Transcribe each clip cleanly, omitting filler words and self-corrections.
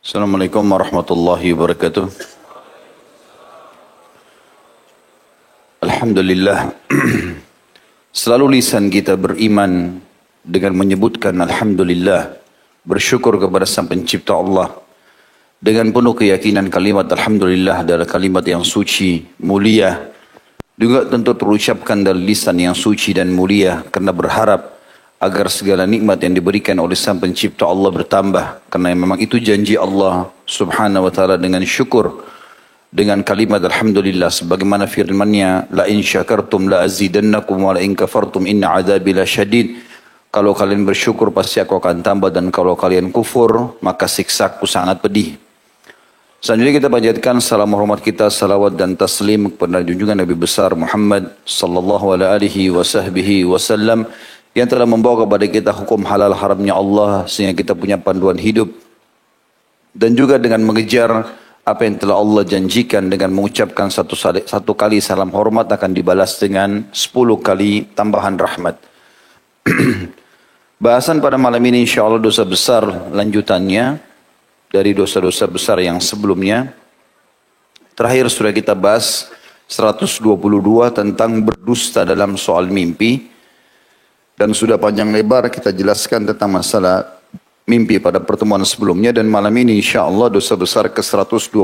Assalamualaikum warahmatullahi wabarakatuh. Alhamdulillah. Selalu lisan kita beriman dengan menyebutkan Alhamdulillah. Bersyukur kepada Sang Pencipta Allah. Dengan penuh keyakinan kalimat Alhamdulillah adalah kalimat yang suci, mulia. Juga tentu terucapkan dari lisan yang suci dan mulia. Karena berharap agar segala nikmat yang diberikan oleh Sang Pencipta Allah bertambah. Karena memang itu janji Allah subhanahu wa ta'ala dengan syukur. Dengan kalimat Alhamdulillah. Sebagaimana firmannya, La in syakartum la azidannakum wa la in kafartum inna adzabi lasyadid. Kalau kalian bersyukur pasti aku akan tambah. Dan kalau kalian kufur maka siksaku sangat pedih. Selanjutnya kita panjatkan salam hormat kita, salawat dan taslim kepada junjungan Nabi besar Muhammad sallallahu alaihi wasallam. Yang telah membawa kepada kita hukum halal haramnya Allah sehingga kita punya panduan hidup. Dan juga dengan mengejar apa yang telah Allah janjikan dengan mengucapkan satu kali salam hormat akan dibalas dengan 10 kali tambahan rahmat. Bahasan pada malam ini insya Allah dosa besar lanjutannya dari dosa-dosa besar yang sebelumnya. Terakhir sudah kita bahas 122 tentang berdusta dalam soal mimpi. Dan sudah panjang lebar kita jelaskan tentang masalah mimpi pada pertemuan sebelumnya. Dan malam ini insya Allah dosa besar ke-123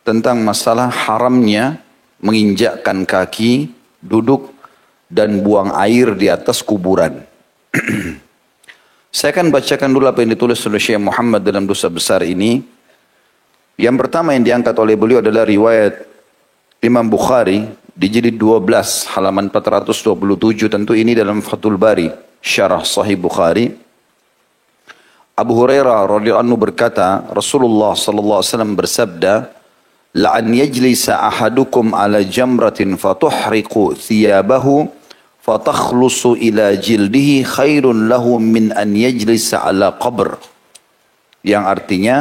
tentang masalah haramnya menginjakkan kaki, duduk dan buang air di atas kuburan. Saya akan bacakan dulu apa yang ditulis oleh Syekh Muhammad dalam dosa besar ini. Yang pertama yang diangkat oleh beliau adalah riwayat Imam Bukhari di jilid 12 halaman 427. Tentu ini dalam Fathul Bari syarah Sahih Bukhari. Abu Hurairah radhiyallahu anhu berkata, Rasulullah sallallahu alaihi wasallam bersabda, "La an yajlisa ahadukum ala jamratin fatuhriqu thiyabahu fatakhlusu ila jildihi khairun lahu min an yajlisa ala qabr." Yang artinya,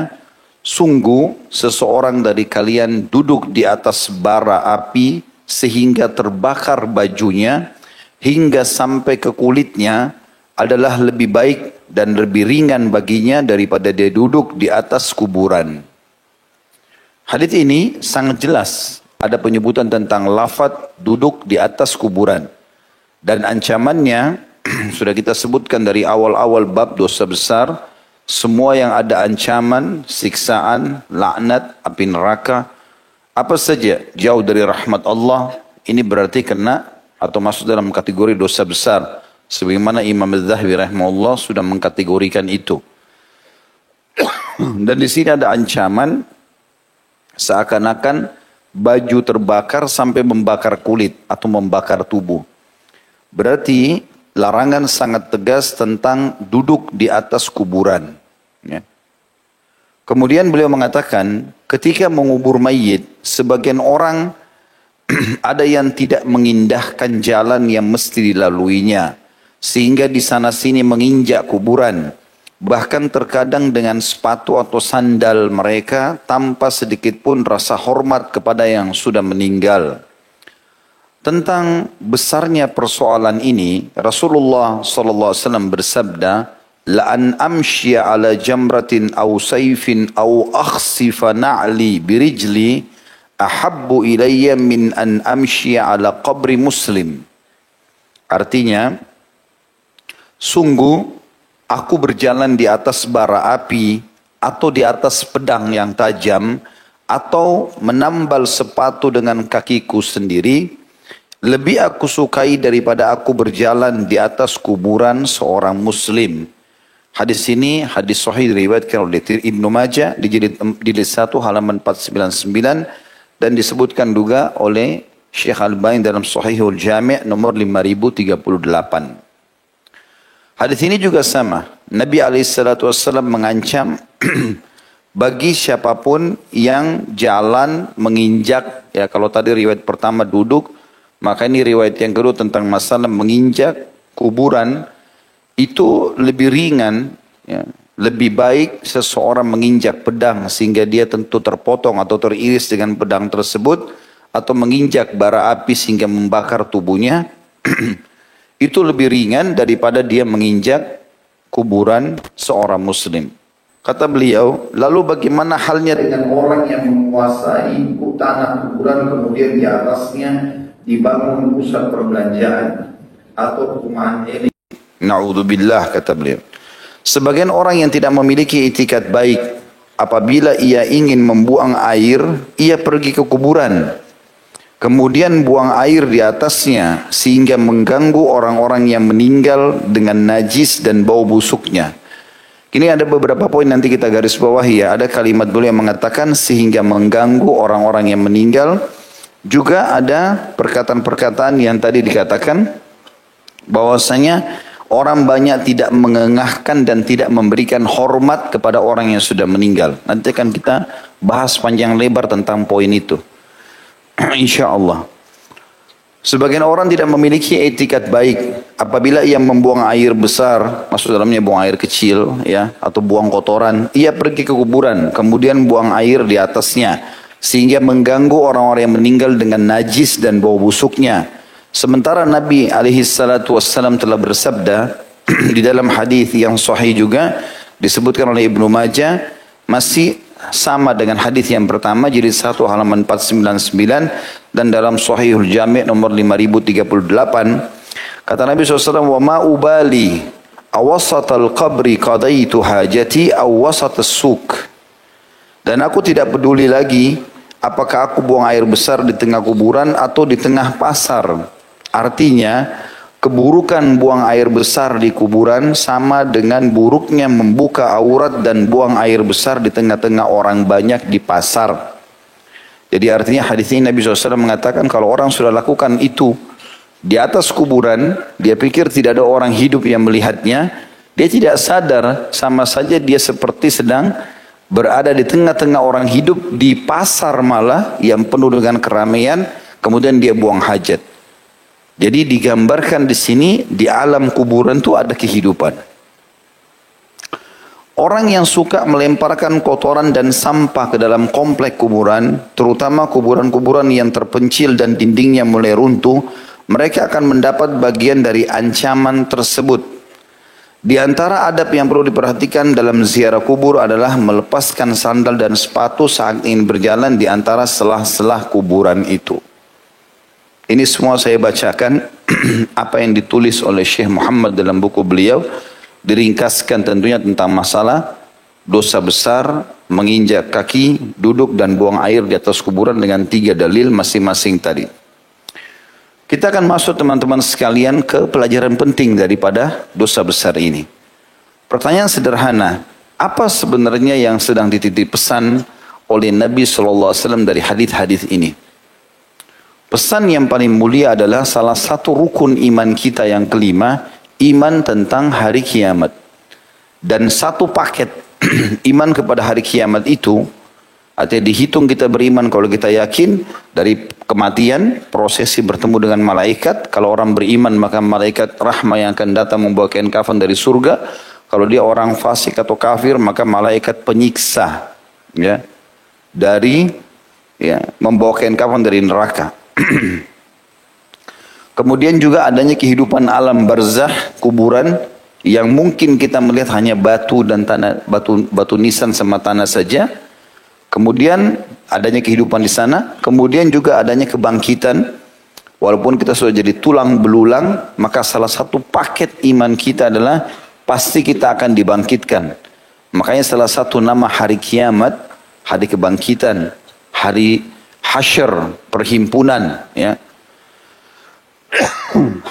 sungguh seseorang dari kalian duduk di atas bara api sehingga terbakar bajunya hingga sampai ke kulitnya adalah lebih baik dan lebih ringan baginya daripada dia duduk di atas kuburan. Hadits ini sangat jelas. Ada penyebutan tentang lafaz duduk di atas kuburan. Dan ancamannya sudah kita sebutkan dari awal-awal bab dosa besar. Semua yang ada ancaman, siksaan, laknat, api neraka, apa saja jauh dari rahmat Allah, ini berarti kena atau masuk dalam kategori dosa besar. Sebagaimana Imam Az-Zahabi rahimahullah sudah mengkategorikan itu. Dan di sini ada ancaman seakan-akan baju terbakar sampai membakar kulit atau membakar tubuh. Berarti larangan sangat tegas tentang duduk di atas kuburan. Ya. Kemudian beliau mengatakan, ketika mengubur mayit, sebagian orang ada yang tidak mengindahkan jalan yang mesti dilaluinya, sehingga di sana sini menginjak kuburan, bahkan terkadang dengan sepatu atau sandal mereka tanpa sedikit pun rasa hormat kepada yang sudah meninggal. Tentang besarnya persoalan ini, Rasulullah SAW bersabda, La an amshiya ala jamratin aw sayfin aw akhsifa na'li birijli ahabbu ilayya min an amshiya ala qabri muslim. Artinya, sungguh aku berjalan di atas bara api atau di atas pedang yang tajam atau menambal sepatu dengan kakiku sendiri, lebih aku sukai daripada aku berjalan di atas kuburan seorang muslim. Hadis ini hadis sahih diriwayatkan oleh Ibnu Majah di jilid 1 halaman 499 dan disebutkan juga oleh Syekh Al-Albani dalam Sahihul Jami' nomor 5038. Hadis ini juga sama. Nabi SAW mengancam bagi siapapun yang jalan menginjak, ya kalau tadi riwayat pertama duduk, maka ini riwayat yang kedua tentang masalah menginjak kuburan. Itu lebih ringan, ya. Lebih baik seseorang menginjak pedang sehingga dia tentu terpotong atau teriris dengan pedang tersebut, atau menginjak bara api sehingga membakar tubuhnya. Itu lebih ringan daripada dia menginjak kuburan seorang muslim. Kata beliau, lalu bagaimana halnya dengan orang yang menguasai tanah kuburan kemudian di atasnya dibangun pusat perbelanjaan atau perumahan elit? Na'udzubillah, kata beliau. Sebagian orang yang tidak memiliki itikat baik, apabila ia ingin membuang air, ia pergi ke kuburan. Kemudian buang air di atasnya sehingga mengganggu orang-orang yang meninggal dengan najis dan bau busuknya. Ini ada beberapa poin nanti kita garis bawahi ya. Ada kalimat dulu yang mengatakan sehingga mengganggu orang-orang yang meninggal. Juga ada perkataan-perkataan yang tadi dikatakan bahwasanya orang banyak tidak mengengahkan dan tidak memberikan hormat kepada orang yang sudah meninggal. Nanti akan kita bahas panjang lebar tentang poin itu. Insya Allah. Sebagian orang tidak memiliki etikat baik apabila ia membuang air besar, maksud dalamnya buang air kecil ya, atau buang kotoran, ia pergi ke kuburan, kemudian buang air di atasnya sehingga mengganggu orang-orang yang meninggal dengan najis dan bau busuknya. Sementara Nabi SAW telah bersabda di dalam hadis yang sahih juga disebutkan oleh Ibnu Majah, masih sama dengan hadis yang pertama, jilid 1 halaman 499, dan dalam Sahihul Jami' nomor 5038 kata Nabi SAW, wa ma ubali awasatal qabri qadaitu hajati awasatas suk, dan aku tidak peduli lagi apakah aku buang air besar di tengah kuburan atau di tengah pasar. Artinya keburukan buang air besar di kuburan sama dengan buruknya membuka aurat dan buang air besar di tengah-tengah orang banyak di pasar. Jadi artinya hadis ini Nabi SAW mengatakan kalau orang sudah lakukan itu di atas kuburan, dia pikir tidak ada orang hidup yang melihatnya, dia tidak sadar, sama saja dia seperti sedang berada di tengah-tengah orang hidup di pasar malah yang penuh dengan keramaian, kemudian dia buang hajat. Jadi digambarkan di sini di alam kuburan itu ada kehidupan. Orang yang suka melemparkan kotoran dan sampah ke dalam komplek kuburan, terutama kuburan-kuburan yang terpencil dan dindingnya mulai runtuh, mereka akan mendapat bagian dari ancaman tersebut. Di antara adab yang perlu diperhatikan dalam ziarah kubur adalah melepaskan sandal dan sepatu saat ingin berjalan di antara selah-selah kuburan itu. Ini semua saya bacakan apa yang ditulis oleh Syekh Muhammad dalam buku beliau, diringkaskan tentunya tentang masalah dosa besar, menginjak kaki, duduk dan buang air di atas kuburan dengan 3 dalil masing-masing tadi. Kita akan masuk teman-teman sekalian ke pelajaran penting daripada dosa besar ini. Pertanyaan sederhana, apa sebenarnya yang sedang dititip pesan oleh Nabi SAW dari hadis-hadis ini? Pesan yang paling mulia adalah salah satu rukun iman kita yang kelima, iman tentang hari kiamat. Dan satu paket iman kepada hari kiamat itu, artinya dihitung kita beriman kalau kita yakin dari kematian, prosesi bertemu dengan malaikat. Kalau orang beriman maka malaikat rahmah yang akan datang membawa kain kafan dari surga. Kalau dia orang fasik atau kafir maka malaikat penyiksa ya, dari membawa kain kafan dari neraka. Kemudian juga adanya kehidupan alam barzah, kuburan yang mungkin kita melihat hanya batu dan tanah, batu nisan sama tanah saja. Kemudian adanya kehidupan di sana, kemudian juga adanya kebangkitan. Walaupun kita sudah jadi tulang belulang, maka salah satu paket iman kita adalah pasti kita akan dibangkitkan. Makanya salah satu nama hari kiamat, hari kebangkitan, hari hasyr, perhimpunan, ya.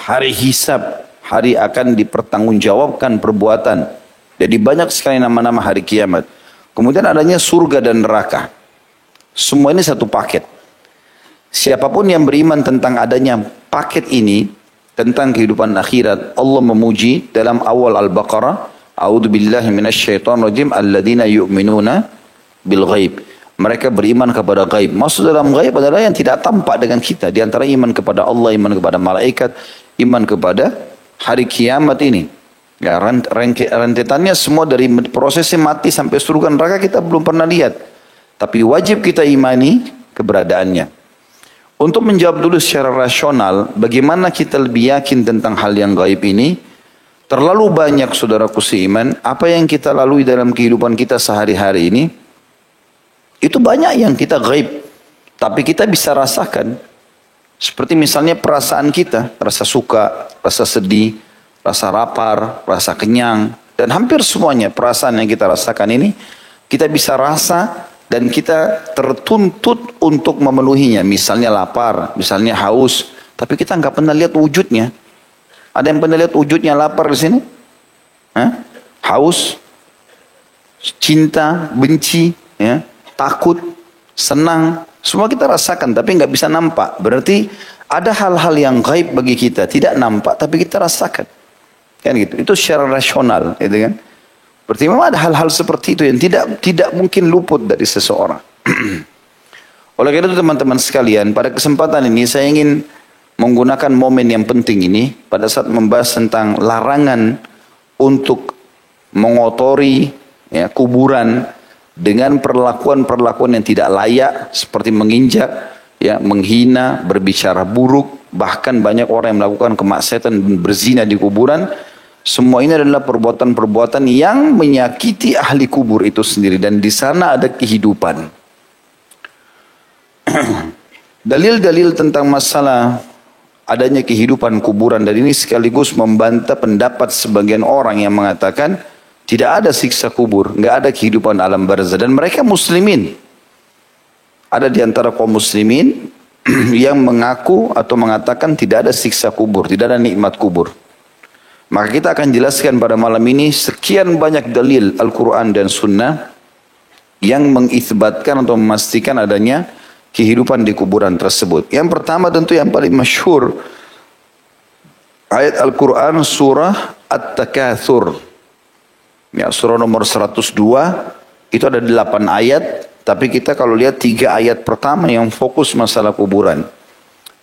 Hari hisab, hari akan dipertanggungjawabkan perbuatan. Jadi banyak sekali nama-nama hari kiamat. Kemudian adanya surga dan neraka. Semua ini satu paket. Siapapun yang beriman tentang adanya paket ini, tentang kehidupan akhirat, Allah memuji dalam awal Al-Baqarah, A'udzubillahi minasyaitonirrajim, alladzina yu'minuna bil ghaib. Mereka beriman kepada gaib. Maksud dalam gaib adalah yang tidak tampak dengan kita. Di antara iman kepada Allah, iman kepada malaikat, iman kepada hari kiamat ini. Ya, rentetannya semua dari prosesnya mati sampai surga neraka kita belum pernah lihat. Tapi wajib kita imani keberadaannya. Untuk menjawab dulu secara rasional, bagaimana kita lebih yakin tentang hal yang gaib ini? Terlalu banyak saudaraku seiman, apa yang kita lalui dalam kehidupan kita sehari-hari ini, itu banyak yang kita gaib. Tapi kita bisa rasakan. Seperti misalnya perasaan kita, rasa suka, rasa sedih, rasa lapar, rasa kenyang. Dan hampir semuanya perasaan yang kita rasakan ini, kita bisa rasa dan kita tertuntut untuk memenuhinya. Misalnya lapar, misalnya haus. Tapi kita nggak pernah lihat wujudnya. Ada yang pernah lihat wujudnya lapar di sini? Hah? Haus, cinta, benci, ya, takut, senang, semua kita rasakan tapi nggak bisa nampak. Berarti ada hal-hal yang gaib bagi kita, tidak nampak tapi kita rasakan. Kan gitu. Itu secara rasional, gitu kan? Berarti memang ada hal-hal seperti itu yang tidak mungkin luput dari seseorang. Oleh karena itu teman-teman sekalian, pada kesempatan ini saya ingin menggunakan momen yang penting ini pada saat membahas tentang larangan untuk mengotori ya, kuburan dengan perlakuan-perlakuan yang tidak layak seperti menginjak, ya, menghina, berbicara buruk, bahkan banyak orang yang melakukan kemaksiatan dan berzina di kuburan. Semua ini adalah perbuatan-perbuatan yang menyakiti ahli kubur itu sendiri dan di sana ada kehidupan. Dalil-dalil tentang masalah adanya kehidupan kuburan dan ini sekaligus membantah pendapat sebagian orang yang mengatakan tidak ada siksa kubur, nggak ada kehidupan alam barzah dan mereka muslimin. Ada di antara kaum muslimin yang mengaku atau mengatakan tidak ada siksa kubur, tidak ada nikmat kubur. Maka kita akan jelaskan pada malam ini sekian banyak dalil Al-Quran dan Sunnah yang mengisbatkan atau memastikan adanya kehidupan di kuburan tersebut. Yang pertama tentu yang paling masyhur ayat Al-Quran surah At-Takatsur. Ya, surah nomor 102 itu ada 8 ayat, tapi kita kalau lihat 3 ayat pertama yang fokus masalah kuburan.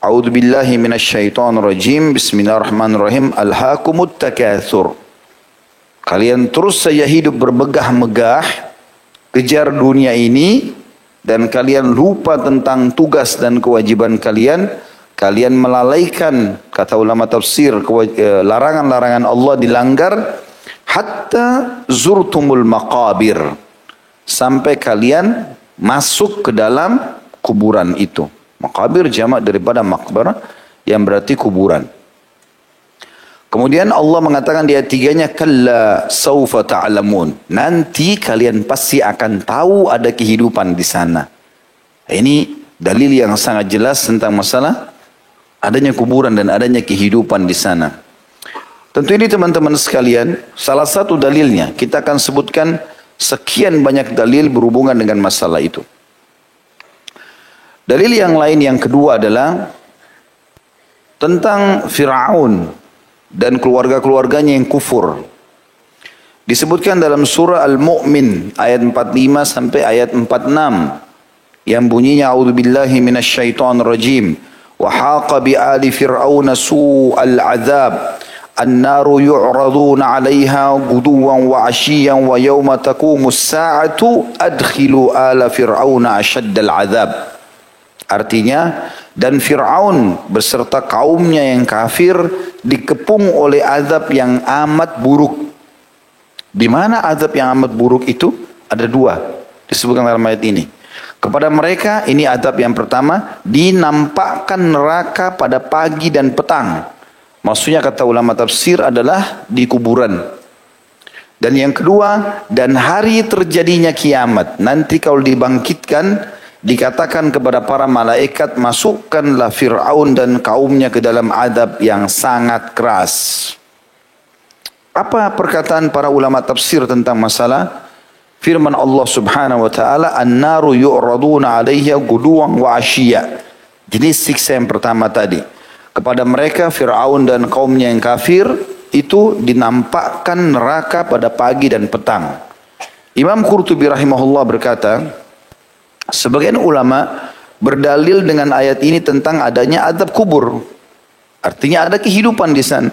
A'udzubillahi minasyaitonirrajim. Bismillahirrahmanirrahim. Alhaakumut takatsur. Kalian terus saja hidup bermegah-megah, kejar dunia ini dan kalian lupa tentang tugas dan kewajiban kalian. Kalian melalaikan, kata ulama tafsir, larangan-larangan Allah dilanggar hatta zurtumul maqabir, sampai kalian masuk ke dalam kuburan itu. Maqabir jamak daripada maqbarah yang berarti kuburan. Kemudian Allah mengatakan di ayat 3-nya, kalla saufa ta'lamun. Nanti kalian pasti akan tahu ada kehidupan di sana. Ini dalil yang sangat jelas tentang masalah adanya kuburan dan adanya kehidupan di sana. Tentu ini teman-teman sekalian, salah satu dalilnya. Kita akan sebutkan sekian banyak dalil berhubungan dengan masalah itu. Dalil yang lain yang kedua adalah tentang Fir'aun dan keluarga-keluarganya yang kufur. Disebutkan dalam surah Al-Mu'min ayat 45 sampai ayat 46 yang bunyinya a'udzubillahi minasyaitonirrajim wa haqa bi ali fir'auna su'al 'adzab an-naru yu'raduna 'alaiha ghuduwan wa 'ashiyyan wa yawma taqumus sa'atu adkhilu ala fir'auna ashaddal 'adzab. Artinya, dan Fir'aun beserta kaumnya yang kafir dikepung oleh azab yang amat buruk. Di mana azab yang amat buruk itu? Ada 2 disebutkan dalam ayat ini. Kepada mereka ini azab yang pertama, dinampakkan neraka pada pagi dan petang. Maksudnya kata ulama tafsir adalah di kuburan. Dan yang kedua, dan hari terjadinya kiamat. Nanti kalau dibangkitkan, dikatakan kepada para malaikat, masukkanlah Fir'aun dan kaumnya ke dalam adab yang sangat keras. Apa perkataan para ulama tafsir tentang masalah firman Allah subhanahu wa ta'ala, an-naru yu'raduna 'alaiha guduwan wa 'ashiyya. Jenis siksa yang pertama tadi, kepada mereka Fir'aun dan kaumnya yang kafir itu dinampakkan neraka pada pagi dan petang. Imam Qurtubi rahimahullah berkata, sebagian ulama berdalil dengan ayat ini tentang adanya azab kubur. Artinya ada kehidupan di sana.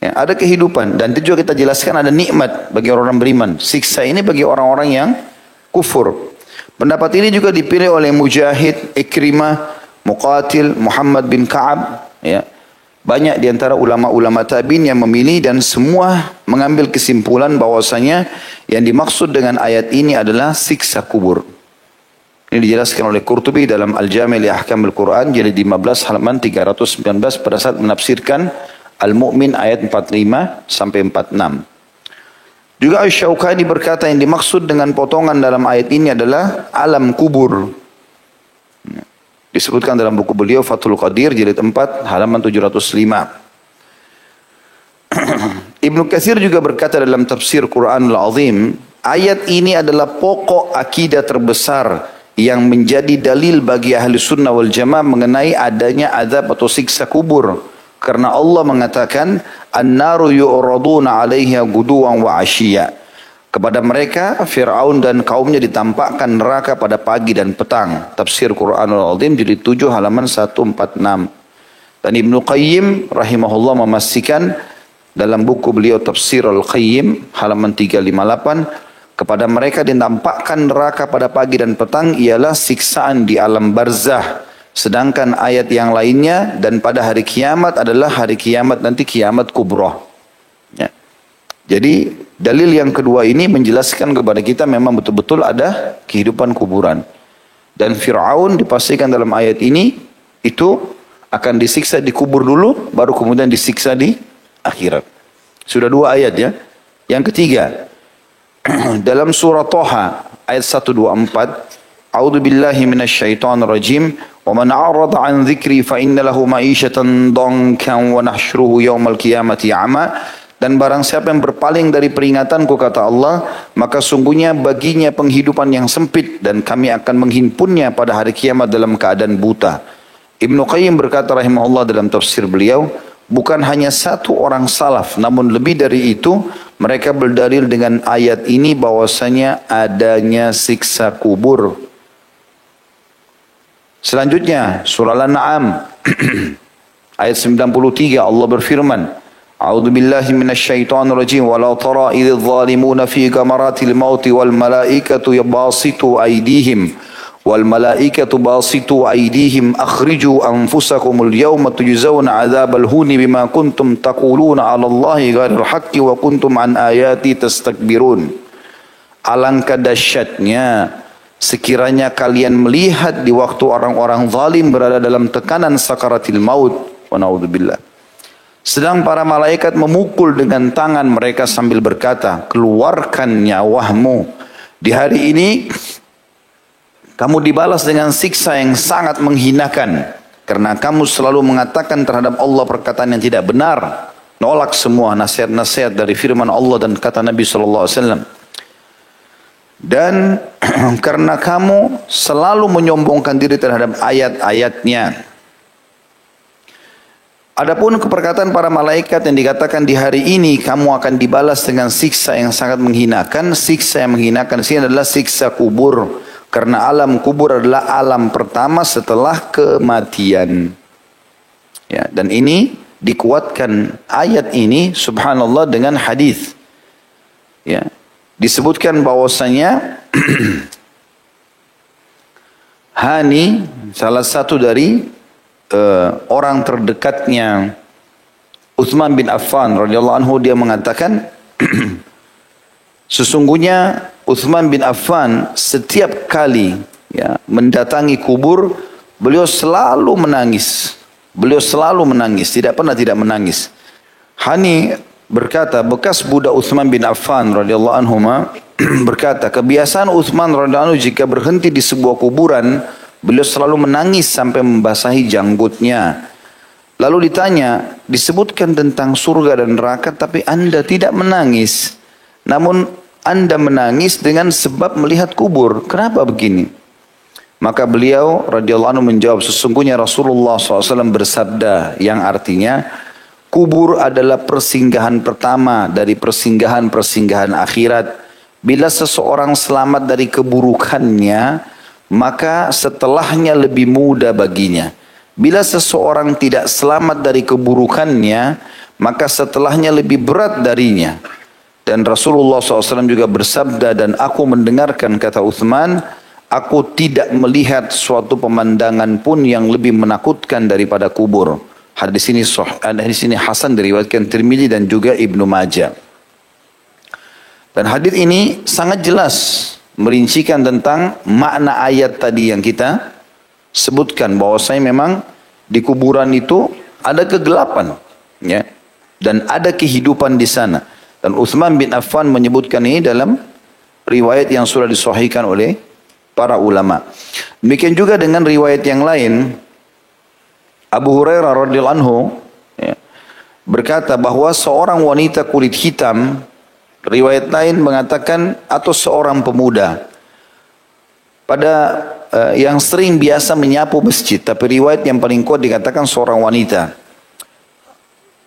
Ya, ada kehidupan. Dan itu juga kita jelaskan ada nikmat bagi orang-orang beriman. Siksa ini bagi orang-orang yang kufur. Pendapat ini juga dipilih oleh Mujahid, Ikrimah, Muqatil, Muhammad bin Ka'ab. Ya. Banyak di antara ulama-ulama tabi'in yang memilih dan semua mengambil kesimpulan bahwasanya yang dimaksud dengan ayat ini adalah siksa kubur. Ini dijelaskan oleh Qurtubi dalam Al-Jami' li Ahkamil Quran jilid 15 halaman 319 pada saat menafsirkan Al-Mu'min ayat 45 sampai 46. Juga Asy-Syaukani berkata yang dimaksud dengan potongan dalam ayat ini adalah alam kubur. Disebutkan dalam buku beliau Fathul Qadir jilid 4 halaman 705. Ibnu Katsir juga berkata dalam tafsir Quranul Azim, ayat ini adalah pokok akidah terbesar yang menjadi dalil bagi ahli sunnah wal jamaah mengenai adanya azab atau siksa kubur. Karena Allah mengatakan, an-naru yu'raduna 'alaiha guduwan wa 'ashiyya. Kepada mereka, Fir'aun dan kaumnya ditampakkan neraka pada pagi dan petang. Tafsir Quranul Azim jilid 7 halaman 146. Dan Ibnu Qayyim rahimahullah memastikan dalam buku beliau Tafsir Al-Qayyim halaman 358, kepada mereka ditampakkan neraka pada pagi dan petang ialah siksaan di alam barzah. Sedangkan ayat yang lainnya dan pada hari kiamat adalah hari kiamat nanti kiamat kubra. Ya. Jadi dalil yang kedua ini menjelaskan kepada kita memang betul-betul ada kehidupan kuburan. Dan Fir'aun dipastikan dalam ayat ini itu akan disiksa di kubur dulu baru kemudian disiksa di akhirat. Sudah dua ayat ya. Yang ketiga dalam surah Thaha ayat 124, A'udzu billahi minasyaitonir rajim, wa man 'arada 'an dzikri fa inna lahu ma'isyatan dhankan wa nahsyuruhu yaumal qiyamati 'ama. Dan barang siapa yang berpaling dari peringatanku, kata Allah, maka sungguhnya baginya penghidupan yang sempit dan kami akan menghimpunnya pada hari kiamat dalam keadaan buta. Ibnu Qayyim berkata rahimahullah dalam tafsir beliau, bukan hanya satu orang salaf, namun lebih dari itu mereka berdalil dengan ayat ini bahwasanya adanya siksa kubur. Selanjutnya surah Al-An'am ayat 93 Allah berfirman, A'udzu billahi minasyaitonir rajim wa la tara idzal zalimuna fi gamaratil maut wal malaikatu yabasitu aydihim akhriju anfusakumul yawma tujzauna 'adzabal huni bima kuntum taquluna 'ala Allahi ghairil haqqi wa kuntum an ayati tastakbirun. Alangkah dahsyatnya sekiranya kalian melihat di waktu orang-orang zalim berada dalam tekanan sakaratil maut, wa naudzubillah. Sedang para malaikat memukul dengan tangan mereka sambil berkata, keluarkan nyawamu. Di hari ini kamu dibalas dengan siksa yang sangat menghinakan. Karena kamu selalu mengatakan terhadap Allah perkataan yang tidak benar. Nolak semua nasihat-nasihat dari firman Allah dan kata Nabi SAW. Dan karena kamu selalu menyombongkan diri terhadap ayat-ayatnya. Adapun perkataan para malaikat yang dikatakan di hari ini kamu akan dibalas dengan siksa yang sangat menghinakan. Siksa yang menghinakan sini adalah siksa kubur. Karena alam kubur adalah alam pertama setelah kematian. Ya, dan ini dikuatkan ayat ini subhanallah dengan hadis. Ya, disebutkan bahwasanya Hani salah satu dari orang terdekatnya Utsman bin Affan radhiyallahu anhu, dia mengatakan sesungguhnya Utsman bin Affan setiap kali ya mendatangi kubur beliau selalu menangis. Beliau selalu menangis, tidak pernah tidak menangis. Hani berkata, bekas budak Utsman bin Affan radhiyallahu anhu berkata, kebiasaan Utsman radhiyallahu anhu jika berhenti di sebuah kuburan beliau selalu menangis sampai membasahi janggutnya. Lalu ditanya, disebutkan tentang surga dan neraka tapi Anda tidak menangis. Namun Anda menangis dengan sebab melihat kubur. Kenapa begini? Maka beliau radhiyallahu anhu menjawab, sesungguhnya Rasulullah SAW bersabda yang artinya, kubur adalah persinggahan pertama dari persinggahan-persinggahan akhirat. Bila seseorang selamat dari keburukannya, maka setelahnya lebih mudah baginya. Bila seseorang tidak selamat dari keburukannya, maka setelahnya lebih berat darinya. Dan Rasulullah SAW juga bersabda, dan aku mendengarkan, kata Utsman, aku tidak melihat suatu pemandangan pun yang lebih menakutkan daripada kubur. Hadis ini hasan diriwayatkan Tirmidzi dan juga Ibnu Majah. Dan hadis ini sangat jelas merincikan tentang makna ayat tadi yang kita sebutkan, bahwasanya memang di kuburan itu ada kegelapan, ya, dan ada kehidupan di sana. Dan Utsman bin Affan menyebutkan ini dalam riwayat yang sudah disahihkan oleh para ulama. Demikian juga dengan riwayat yang lain, Abu Hurairah radhiyallahu anhu, ya, berkata bahwa seorang wanita kulit hitam, riwayat lain mengatakan atau seorang pemuda yang sering biasa menyapu masjid, tapi riwayat yang paling kuat dikatakan seorang wanita.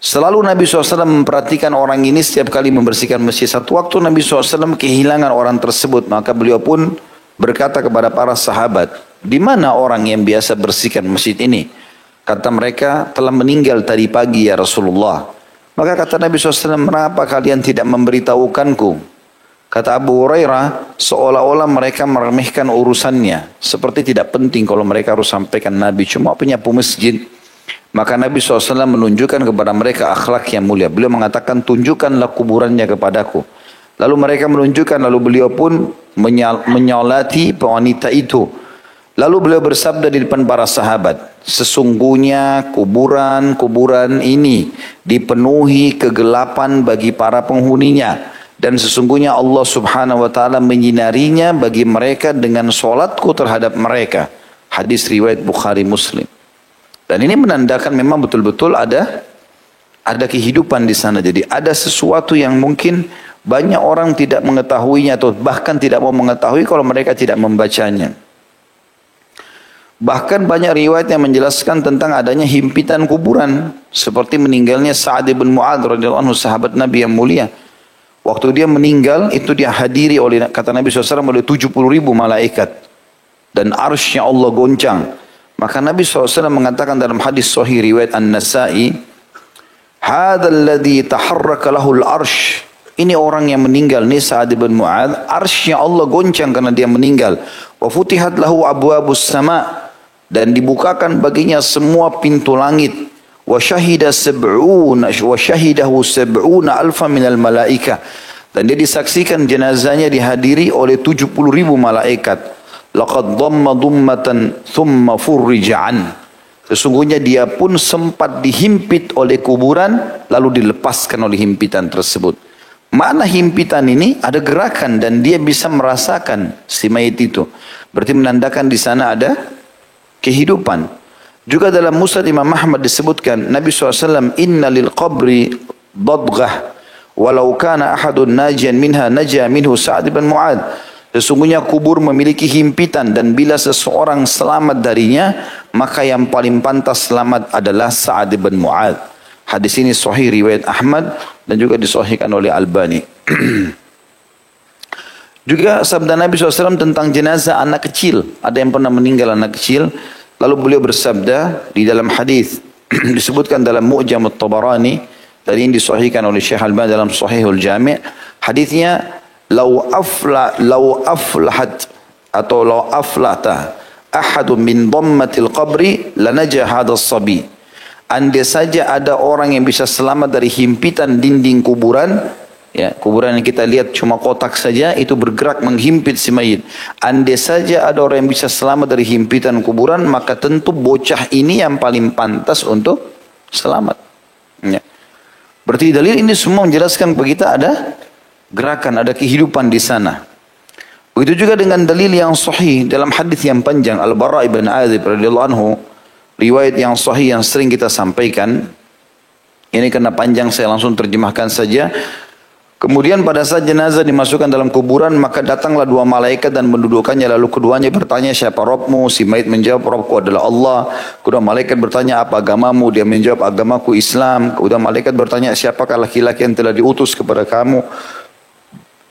Selalu Nabi SAW memperhatikan orang ini setiap kali membersihkan masjid. Satu waktu Nabi SAW kehilangan orang tersebut, maka beliau pun berkata kepada para sahabat, di mana orang yang biasa bersihkan masjid ini? Kata mereka, telah meninggal tadi pagi ya Rasulullah. Maka kata Nabi SAW, mengapa kalian tidak memberitahukanku? Kata Abu Hurairah, seolah-olah mereka meremehkan urusannya. Seperti tidak penting kalau mereka harus sampaikan Nabi, cuma penyapu masjid. Maka Nabi SAW menunjukkan kepada mereka akhlak yang mulia. Beliau mengatakan, tunjukkanlah kuburannya kepadaku. Lalu mereka menunjukkan, lalu beliau pun menyolati wanita itu. Lalu beliau bersabda di depan para sahabat, sesungguhnya kuburan-kuburan ini dipenuhi kegelapan bagi para penghuninya. Dan sesungguhnya Allah Subhanahu wa ta'ala menyinarinya bagi mereka dengan solatku terhadap mereka. Hadis riwayat Bukhari Muslim. Dan ini menandakan memang betul-betul ada kehidupan di sana. Jadi ada sesuatu yang mungkin banyak orang tidak mengetahuinya atau bahkan tidak mau mengetahui kalau mereka tidak membacanya. Bahkan banyak riwayat yang menjelaskan tentang adanya himpitan kuburan, seperti meninggalnya Sa'ad bin Mu'adz radhiyallahu anhu, sahabat Nabi yang mulia. Waktu dia meninggal itu dia hadiri oleh, kata Nabi SAW, oleh 70.000 malaikat dan arsy-Nya Allah goncang. Maka Nabi SAW mengatakan dalam hadis sahih riwayat An-Nasa'i, hadzal ladzi taharraka lahul arsy. Ini orang yang meninggal nih, Sa'ad bin Mu'adz, arsy-Nya Allah goncang karena dia meninggal. Wa futihat lahu abwabus sama, dan dibukakan baginya semua pintu langit. Wa syahidahu sab'una alfa minal malaika, dan dia disaksikan jenazahnya dihadiri oleh 70.000 malaikat. Laqad dhamma dhummatan thumma furrija an. Sesungguhnya dia pun sempat dihimpit oleh kuburan lalu dilepaskan oleh himpitan tersebut. Makna himpitan ini ada gerakan dan dia bisa merasakan si mayit itu. Berarti menandakan di sana ada kehidupan. Juga dalam Musnad Imam Ahmad disebutkan Nabi SAW, inna lil qabri dadghah walau kana ahadun najian minha najah minhu Sa'ad bin Mu'adz. Sesungguhnya kubur memiliki himpitan dan bila seseorang selamat darinya, maka yang paling pantas selamat adalah Sa'ad bin Mu'adz. Hadis ini sahih riwayat Ahmad dan juga disahihkan oleh Albani. Juga sabda Nabi SAW tentang jenazah anak kecil. Ada yang pernah meninggal anak kecil. Lalu beliau bersabda di dalam hadis disebutkan dalam Mu'jam at-Tabarani, dari ini disahihkan oleh Syekh Albani dalam Sahihul Jami'. Hadisnya, lau aflahat atau lau aflata ahadun min dhammatil qabri lanaja hadas sabi. Andai saja ada orang yang bisa selamat dari himpitan dinding kuburan, ya, kuburan yang kita lihat cuma kotak saja itu bergerak menghimpit si mayit. Andai saja ada orang yang bisa selamat dari himpitan kuburan, maka tentu bocah ini yang paling pantas untuk selamat. Ya. Berarti dalil ini semua menjelaskan bahwa kita ada gerakan, ada kehidupan di sana. Begitu juga dengan dalil yang sahih dalam hadis yang panjang Al-Bara' ibn Azib radhiyallahu anhu, riwayat yang sahih yang sering kita sampaikan. Ini karena panjang saya langsung terjemahkan saja. Kemudian pada saat jenazah dimasukkan dalam kuburan, maka datanglah dua malaikat dan mendudukannya, lalu keduanya bertanya, siapa Rabbmu? Si mayit menjawab, Rabbku adalah Allah. Kedua malaikat bertanya, apa agamamu? Dia menjawab, agamaku Islam. Kemudian malaikat bertanya, siapakah laki-laki yang telah diutus kepada kamu?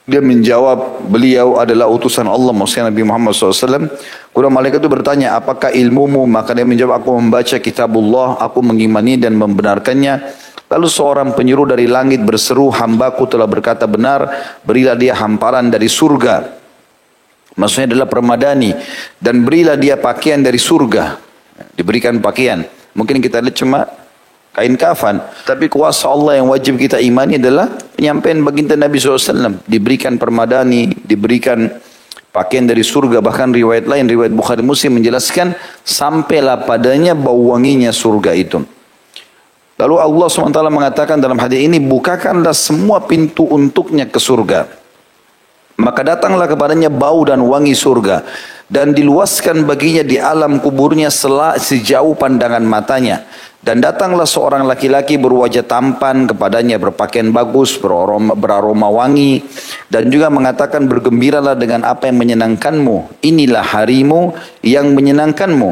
Dia menjawab, beliau adalah utusan Allah, maksudnya Nabi Muhammad SAW. Kemudian malaikat itu bertanya, apakah ilmumu? Maka dia menjawab, aku membaca kitabullah, aku mengimani dan membenarkannya. Lalu seorang penyeru dari langit berseru, hambaku telah berkata benar, berilah dia hamparan dari surga. Maksudnya adalah permadani. Dan berilah dia pakaian dari surga. Diberikan pakaian. Mungkin kita lihat cuma kain kafan. Tapi kuasa Allah yang wajib kita imani adalah penyampaian baginda Nabi SAW. Diberikan permadani, diberikan pakaian dari surga. Bahkan riwayat lain, riwayat Bukhari Muslim menjelaskan, sampailah padanya bau wanginya surga itu. Lalu Allah SWT mengatakan dalam hadis ini, bukakanlah semua pintu untuknya ke surga. Maka datanglah kepadanya bau dan wangi surga. Dan diluaskan baginya di alam kuburnya sejauh pandangan matanya. Dan datanglah seorang laki-laki berwajah tampan kepadanya, berpakaian bagus, beraroma wangi. Dan juga mengatakan, bergembiralah dengan apa yang menyenangkanmu. Inilah harimu yang menyenangkanmu.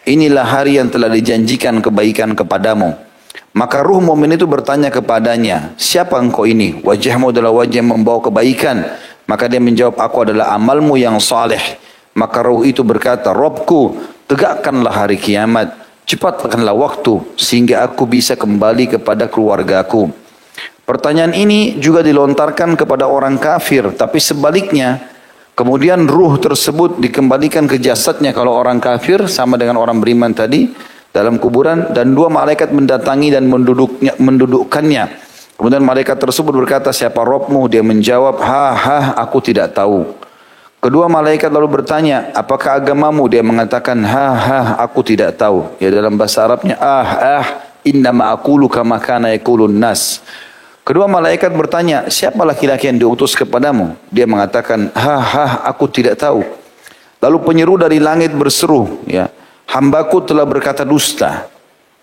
Inilah hari yang telah dijanjikan kebaikan kepadamu. Maka ruh mumin itu bertanya kepadanya, siapa engkau ini? Wajahmu adalah wajah yang membawa kebaikan. Maka dia menjawab, aku adalah amalmu yang saleh. Maka ruh itu berkata, Robku, tegakkanlah hari kiamat. Cepatkanlah waktu sehingga aku bisa kembali kepada keluargaku. Pertanyaan ini juga dilontarkan kepada orang kafir. Tapi sebaliknya, kemudian ruh tersebut dikembalikan ke jasadnya kalau orang kafir, sama dengan orang beriman tadi, dalam kuburan. Dan dua malaikat mendatangi dan mendudukkannya. Kemudian malaikat tersebut berkata, siapa Robmu? Dia menjawab, aku tidak tahu. Kedua malaikat lalu bertanya, apakah agamamu? Dia mengatakan, aku tidak tahu. Ya, dalam bahasa Arabnya, innama aqulu kama kana yaqulun nas. Kedua malaikat bertanya, siapa laki-laki yang diutus kepadamu? Dia mengatakan, aku tidak tahu. Lalu penyeru dari langit berseru, ya, hambaku telah berkata dusta.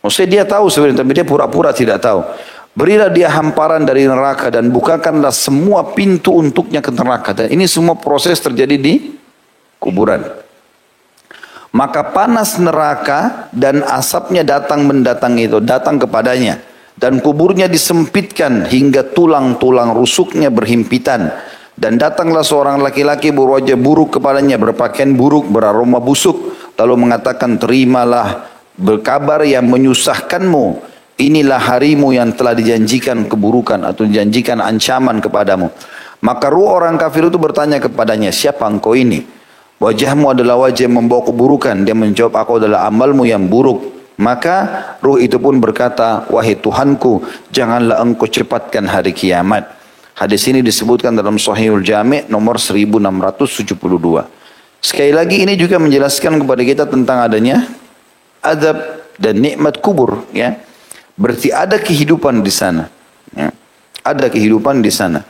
Maksudnya dia tahu sebenarnya, tapi dia pura-pura tidak tahu. Berilah dia hamparan dari neraka dan bukakanlah semua pintu untuknya ke neraka. Dan ini semua proses terjadi di kuburan. Maka panas neraka dan asapnya datang kepadanya. Dan kuburnya disempitkan hingga tulang-tulang rusuknya berhimpitan. Dan datanglah seorang laki-laki berwajah buruk kepadanya, berpakaian buruk, beraroma busuk. Lalu mengatakan, terimalah berkabar yang menyusahkanmu. Inilah harimu yang telah dijanjikan keburukan atau dijanjikan ancaman kepadamu. Maka ruh orang kafir itu bertanya kepadanya, siapa engkau ini? Wajahmu adalah wajah yang membawa keburukan. Dia menjawab, aku adalah amalmu yang buruk. Maka ruh itu pun berkata, wahai Tuhanku, janganlah engkau cepatkan hari kiamat. Hadis ini disebutkan dalam Sahihul Jami' nomor 1672. Sekali lagi ini juga menjelaskan kepada kita tentang adanya adab dan nikmat kubur, ya. Berarti ada kehidupan di sana, ya. Ada kehidupan di sana.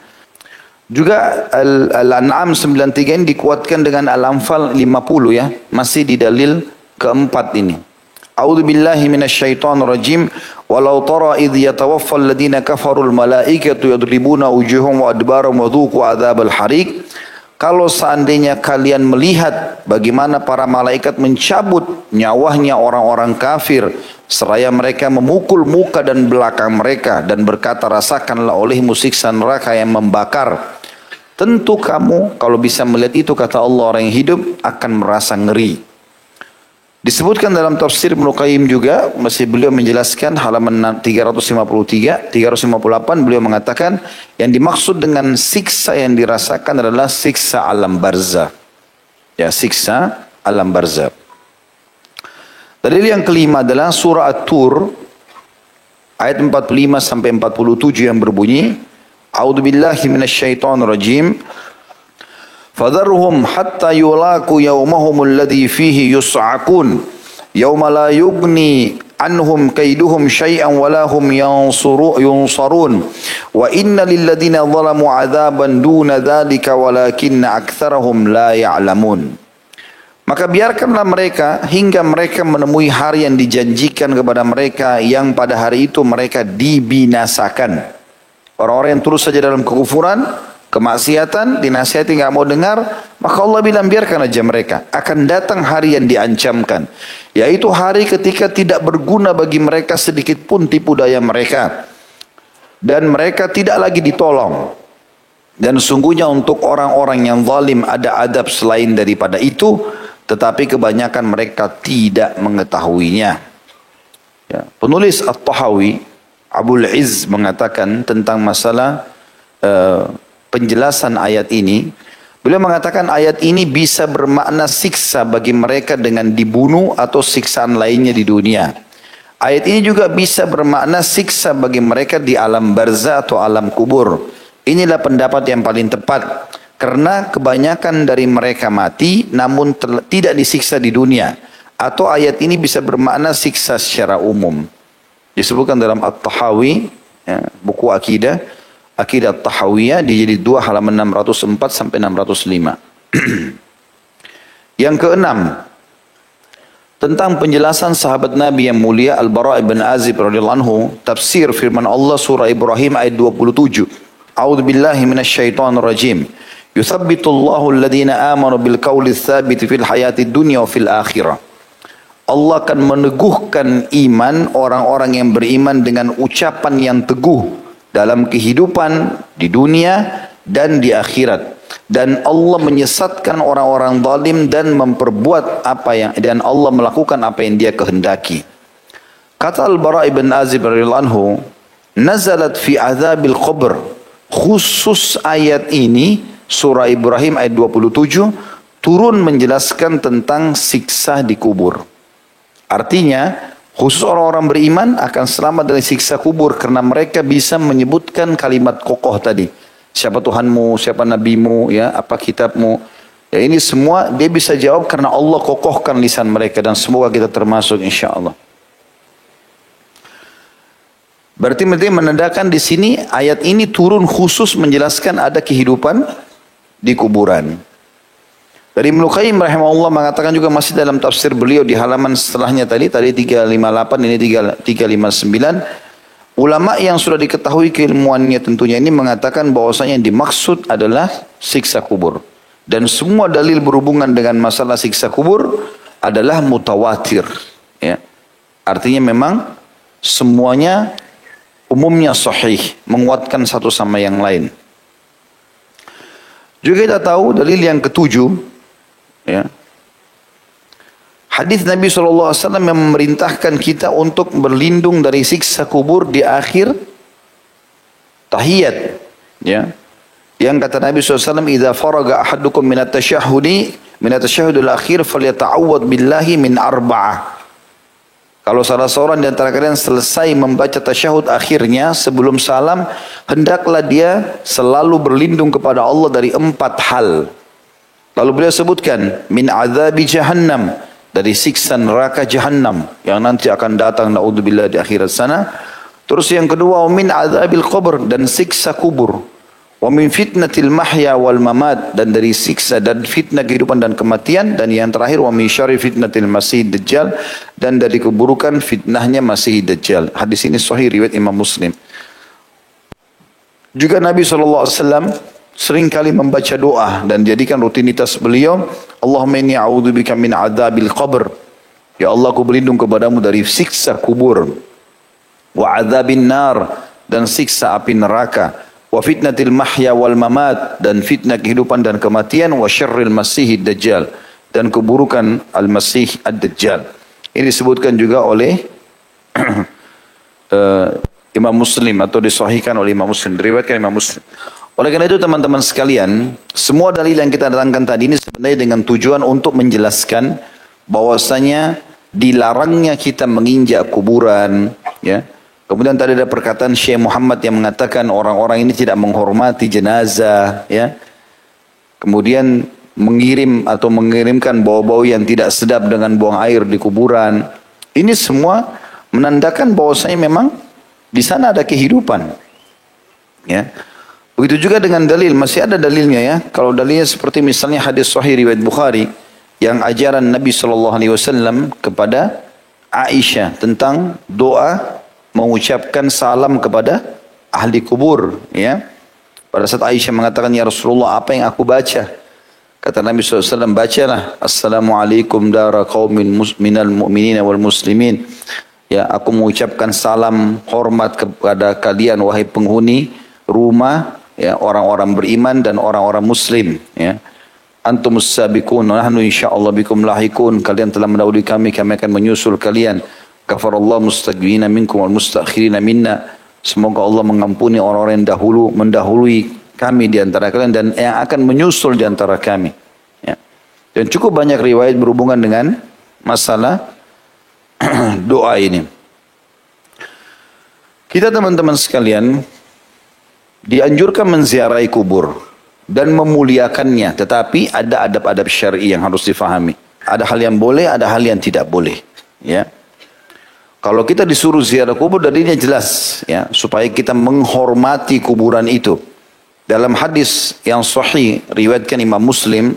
Juga Al-An'am 93 ini dikuatkan dengan Al-Anfal 50, ya. Masih di dalil keempat ini. A'udzu billahi minasyaitonir rajim. Walau tara idh yatawaffal ladina kafarul malaikatu yadribuna wujuhum wa adbarahum wa dhuqu adzabal hariq. Kalau seandainya kalian melihat bagaimana para malaikat mencabut nyawanya orang-orang kafir, seraya mereka memukul muka dan belakang mereka dan berkata, rasakanlah olehmu siksa neraka yang membakar. Tentu kamu kalau bisa melihat itu, kata Allah, orang yang hidup akan merasa ngeri. Disebutkan dalam tafsir Ibnu Qayyim juga, masih beliau menjelaskan halaman 358 beliau mengatakan yang dimaksud dengan siksa yang dirasakan adalah siksa alam barzakh. Ya, siksa alam barzakh. Dalil yang kelima adalah surah At-Tur ayat 45 sampai 47 yang berbunyi, A'udzubillahi minasyaitonirrajim. Fadharhum hatta yulaku yawmahum alladhi fihi yus'akun yawma la yugni anhum kaiduhum syai'an wala hum yunsarun wa inna lilladhina zalamu 'adzaban duna dzalika walakinna aktsarahum la ya'lamun. Maka biarkanlah mereka hingga mereka menemui hari yang dijanjikan kepada mereka, yang pada hari itu mereka dibinasakan. Orang-orang yang terus saja dalam kekufuran, kemaksiatan, dinasihati nggak mau dengar, maka Allah bilang biarkan aja mereka. Akan datang hari yang diancamkan, yaitu hari ketika tidak berguna bagi mereka sedikit pun tipu daya mereka, dan mereka tidak lagi ditolong. Dan sungguhnya untuk orang-orang yang zalim ada adab selain daripada itu, tetapi kebanyakan mereka tidak mengetahuinya. Ya. Penulis At-Tahawi, Abul Izz, mengatakan tentang masalah penjelasan ayat ini. Beliau mengatakan ayat ini bisa bermakna siksa bagi mereka dengan dibunuh atau siksaan lainnya di dunia. Ayat ini juga bisa bermakna siksa bagi mereka di alam barzah atau alam kubur. Inilah pendapat yang paling tepat. Karena kebanyakan dari mereka mati namun tidak disiksa di dunia. Atau ayat ini bisa bermakna siksa secara umum. Disebutkan dalam At-Tahawi, ya, buku akidah, Akidah At-Tahawiyah di jilid 2 halaman 604 sampai 605. Yang keenam, tentang penjelasan sahabat Nabi yang mulia Al-Bara' ibn Azib radhiyallahu anhu, tafsir firman Allah surah Ibrahim ayat 27. A'udzu billahi minasyaitonir rajim. Yuthabbitullahu alladhina amanu bil qawli tsabit fil hayatid dunya wa fil akhirah. Allah akan meneguhkan iman orang-orang yang beriman dengan ucapan yang teguh dalam kehidupan di dunia dan di akhirat. Dan Allah menyesatkan orang-orang zalim dan Allah melakukan apa yang Dia kehendaki. Kata Al-Bara' ibn Azib radhiyallahu anhu, nazalat fi azabil qabr. Khusus ayat ini surah Ibrahim ayat 27 turun menjelaskan tentang siksa di kubur. Artinya khusus orang-orang beriman akan selamat dari siksa kubur karena mereka bisa menyebutkan kalimat kokoh tadi. Siapa Tuhanmu, siapa Nabimu, ya, apa kitabmu. Ya, ini semua dia bisa jawab karena Allah kokohkan lisan mereka dan semoga kita termasuk insyaAllah. Berarti menandakan di sini ayat ini turun khusus menjelaskan ada kehidupan di kuburan. Dari Ibnu Qayyim rahimahullah mengatakan juga masih dalam tafsir beliau di halaman setelahnya tadi 358 ini 359. Ulama yang sudah diketahui keilmuannya tentunya ini mengatakan bahwasanya yang dimaksud adalah siksa kubur. Dan semua dalil berhubungan dengan masalah siksa kubur adalah mutawatir. Ya. Artinya memang semuanya umumnya sahih, menguatkan satu sama yang lain. Juga kita tahu dalil yang ketujuh, ya, hadis Nabi SAW yang memerintahkan kita untuk berlindung dari siksa kubur di akhir tahiyat. Ya. Yang kata Nabi SAW, "Idza faraga ahadukum minat tasyahhudil akhir falyata'awwad billahi min arba'ah." Kalau salah seorang di antara kalian selesai membaca tasyahud akhirnya sebelum salam, hendaklah dia selalu berlindung kepada Allah dari 4 hal. Lalu beliau sebutkan, min azabi jahannam, dari siksa neraka jahannam yang nanti akan datang naudzubillah di akhirat sana. Terus yang kedua, min azabil qabr, dan siksa kubur. Wa min fitnatil mahya wal mamat, dan dari siksa dan fitnah kehidupan dan kematian. Dan yang terakhir, wa min syarri fitnatil masih dajjal, dan dari keburukan fitnahnya masih dajjal. Hadis ini sahih riwayat Imam Muslim. Juga Nabi SAW sering kali membaca doa dan jadikan rutinitas beliau, Allahumma inni a'udzubika min adzabil qabr. Ya Allah, aku berlindung kepadamu dari siksa kubur. Wa adzabin nar, dan siksa api neraka. Wa fitnatil mahya wal mamat, dan fitnah kehidupan dan kematian. Wa syarril masihid dajjal, dan keburukan al-masih ad-dajjal. Ini disebutkan juga oleh Imam Muslim atau disahihkan oleh Imam Muslim, diriwayatkan Imam Muslim. Oleh karena itu teman-teman sekalian, semua dalil yang kita datangkan tadi ini sebenarnya dengan tujuan untuk menjelaskan bahwasanya dilarangnya kita menginjak kuburan, ya. Kemudian tadi ada perkataan Syekh Muhammad yang mengatakan orang-orang ini tidak menghormati jenazah, ya. Kemudian mengirimkan bau-bau yang tidak sedap dengan buang air di kuburan. Ini semua menandakan bahwasanya memang di sana ada kehidupan. Ya. Begitu juga dengan dalil, masih ada dalilnya ya. Kalau dalilnya seperti misalnya hadis sahih riwayat Bukhari yang ajaran Nabi SAW kepada Aisyah tentang doa mengucapkan salam kepada ahli kubur, ya. Pada saat Aisyah mengatakan, ya Rasulullah, apa yang aku baca? Kata Nabi SAW, bacalah Assalamualaikum dara qaumin minal mu'minina wal muslimin. Ya, aku mengucapkan salam hormat kepada kalian wahai penghuni rumah, ya, orang-orang beriman dan orang-orang muslim, ya. Antumus sabiqun wa nahnu insyaallah bikum lahikun. Kalian telah mendahului kami akan menyusul kalian. Ghafarallahu mustaqbilina minkum wal mustakhirina minna. Semoga Allah mengampuni orang-orang yang mendahului kami di antara kalian dan yang akan menyusul di antara kami. Ya. Dan cukup banyak riwayat berhubungan dengan masalah doa ini. Kita teman-teman sekalian dianjurkan menziarahi kubur dan memuliakannya, tetapi ada adab-adab syar'i yang harus difahami. Ada hal yang boleh, ada hal yang tidak boleh. Ya, kalau kita disuruh ziarah kubur, dalilnya jelas, ya, supaya kita menghormati kuburan itu. Dalam hadis yang sahih riwayatkan Imam Muslim,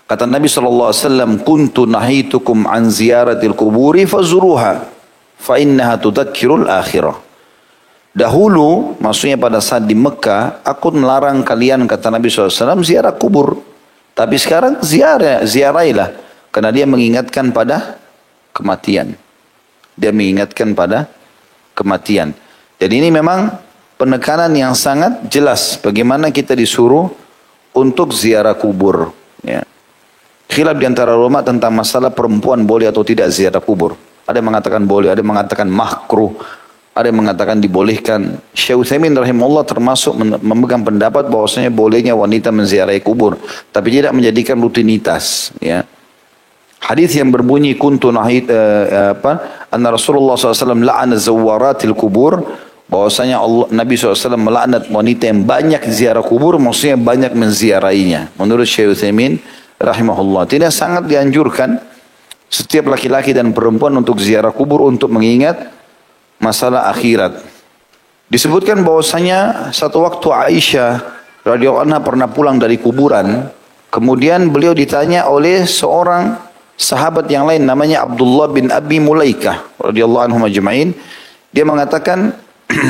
kata Nabi SAW, kuntu nahitukum an ziyaratil kuburi fazuruha fa innaha tudzakkirul akhirah. Dahulu, maksudnya pada saat di Mekah, aku melarang kalian, kata Nabi SAW, ziarah kubur. Tapi sekarang ziarahilah, karena dia mengingatkan pada kematian. Dia mengingatkan pada kematian. Jadi ini memang penekanan yang sangat jelas bagaimana kita disuruh untuk ziarah kubur. Ya. Khilaf di antara ulama tentang masalah perempuan boleh atau tidak ziarah kubur. Ada yang mengatakan boleh, ada yang mengatakan makruh, ada yang mengatakan dibolehkan. Syekh Utsaimin rahimahullah termasuk memegang pendapat bahwasanya bolehnya wanita menziarahi kubur, tapi tidak menjadikan rutinitas. Ya. Hadis yang berbunyi kuntu nahid anna Rasulullah SAW la'ana zawaratil kubur, bahwasanya Nabi SAW melaknat wanita yang banyak ziarah kubur, maksudnya banyak menziarahinya. Menurut Syekh Utsaimin rahimahullah, tidak sangat dianjurkan setiap laki-laki dan perempuan untuk ziarah kubur untuk mengingat masalah akhirat. Disebutkan bahwasanya satu waktu Aisyah radhiyallahu anha pernah pulang dari kuburan, kemudian beliau ditanya oleh seorang sahabat yang lain namanya Abdullah bin Abi Mulaikah radhiyallahu anhum ajma'in. Dia mengatakan,